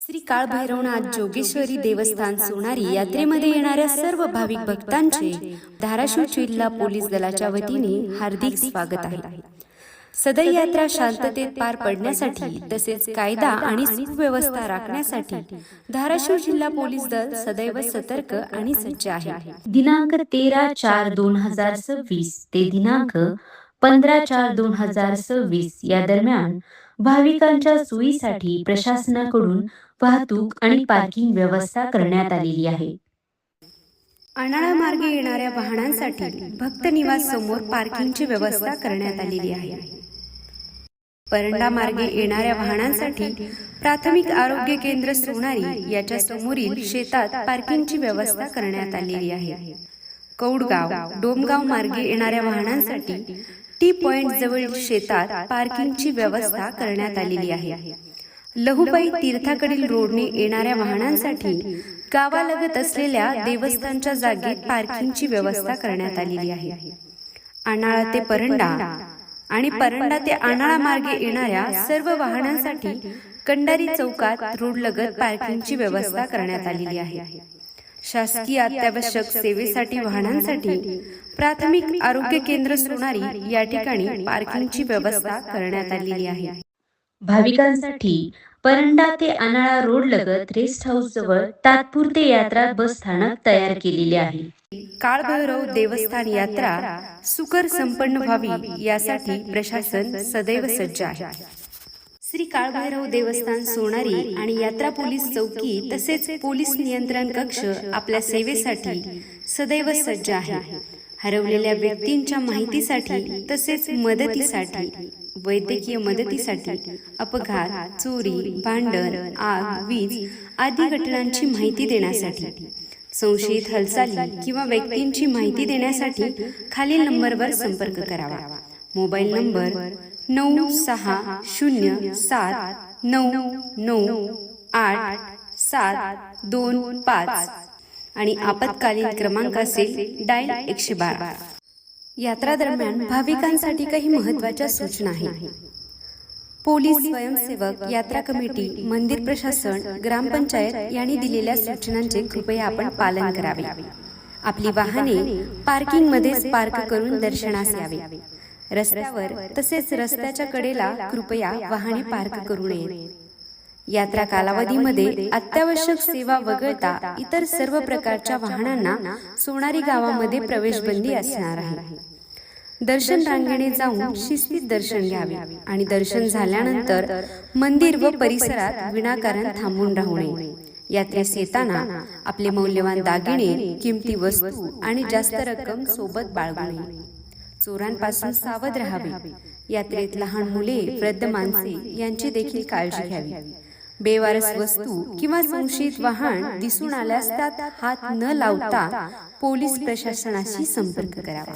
श्री काळभैरवनाथ जोगेश्वरी देवस्थान सोनारी यात्रेमध्ये येणाऱ्या सर्व भाविक भक्तांचे धाराशिव जिल्हा पोलीस दलाच्या वतीने हार्दिक स्वागत आहे। सदर यात्रा शांततेत पार पडण्यासाठी तसेच कायदा आणि सुव्यवस्था राखण्यासाठी धाराशिव जिल्हा पोलीस दल सदैव सतर्क आणि सज्ज आहे। दिनांक 13/4/2026 ते दिनांक 15/4/2026 या दरम्यान भाविकांच्या सोयीसाठी प्रशासनाकडून वाहतूक आणि पार्किंग व्यवस्था करण्यात आलेली आहे। अनाळा मार्गे येणाऱ्या वाहनांसाठी भक्त निवास समोर पार्किंगची व्यवस्था करण्यात आलेली आहे। परंडा मार्गे येणाऱ्या वाहनांसाठी प्राथमिक आरोग्य केंद्र सोनारी याच्या समोरील शेतात पार्किंगची व्यवस्था करण्यात आलेली आहे। कौडगाव डोमगाव मार्गे येणाऱ्या वाहनांसाठी टी पॉइंट जवळील शेतात पार्किंगची व्यवस्था करण्यात आलेली आहे। लहुबाई तीर्थाकडील रोडने येणाऱ्या वाहनांसाठी गावालगत असलेल्या देवस्थानच्या जागेत पार्किंगची व्यवस्था करण्यात आलेली आहे। अनाळा ते परंडा आणि परंडा ते अनाळा मार्गे येणाऱ्या सर्व वाहनांसाठी कंडारी चौकात रोडलगत पार्किंगची व्यवस्था करण्यात आलेली आहे। शासकीय अत्यावश्यक सेवेसाठी वाहनांसाठी प्राथमिक आरोग्य केंद्र सोनारी या ठिकाणी पार्किंगची व्यवस्था करण्यात आलेली आहे। भाविकांसाठी परंडा ते अनाळा रोड लगत रेस्ट हाऊस जवळ तात्पुरते यात्रा बस स्थानक तयार केलेले आहे। काळभैरव देवस्थान यात्रा सुकर संपन्न व्हावी यासाठी प्रशासन सदैव सज्ज आहे। श्री काळभैरव देवस्थान सोनारी आणि यात्रा पोलीस चौकी तसेच पोलीस नियंत्रण कक्ष आपल्या सेवेसाठी सदैव सज्ज आहे। हरवलेल्या व्यक्तींच्या माहितीसाठी तसेच मदतीसाठी, वैद्यकीय मदतीसाठी, अपघात, चोरी, भांडण, आग, वीज आदी घटनांची माहिती देण्यासाठी, संशयित हालचाली किंवा व्यक्तींची माहिती देण्यासाठी खालील नंबरवर संपर्क करावा। मोबाईल नंबर 9607998725 आणि आपत्कालीन क्रमांक असेल डायल 112। यात्रा दरम्यान भाविकांसाठी काही महत्त्वाच्या सूचना आहेत। पोलीस, स्वयंसेवक, यात्रा कमिटी, मंदिर प्रशासन, ग्रामपंचायत यांनी दिलेल्या सूचनांचे कृपया आपण पालन करावे। आपली वाहने पार्किंग मध्येच पार्क करून दर्शनास यावे। रस्त्यावर तसेच रस्त्याच्या कडेला कृपया वाहने पार्क करू नये। यात्रा कालावधीमध्ये अत्यावश्यक सेवा वगळता इतर सर्व प्रकारच्या वाहनांना सोनारी गावामध्ये प्रवेशबंदी असणार आहे। दर्शन रांगेने जाऊन शिस्तीत दर्शन घ्यावे आणि दर्शन झाल्यानंतर मंदिर व परिसरात विनाकारण थांबून राहू नये। यात्रेस येताना आपले मौल्यवान दागिने, किमती वस्तू आणि जास्त रक्कम सोबत बाळगू नये। चोरांपासून सावध राहावे। यात्रेत लहान मुले, वृद्ध माणसे यांची देखील काळजी घ्यावी। बेवारस वस्तू किंवा संशयित वाहन दिसून आल्यास त्यात हात न लावता पोलीस प्रशासनाशी संपर्क करावा।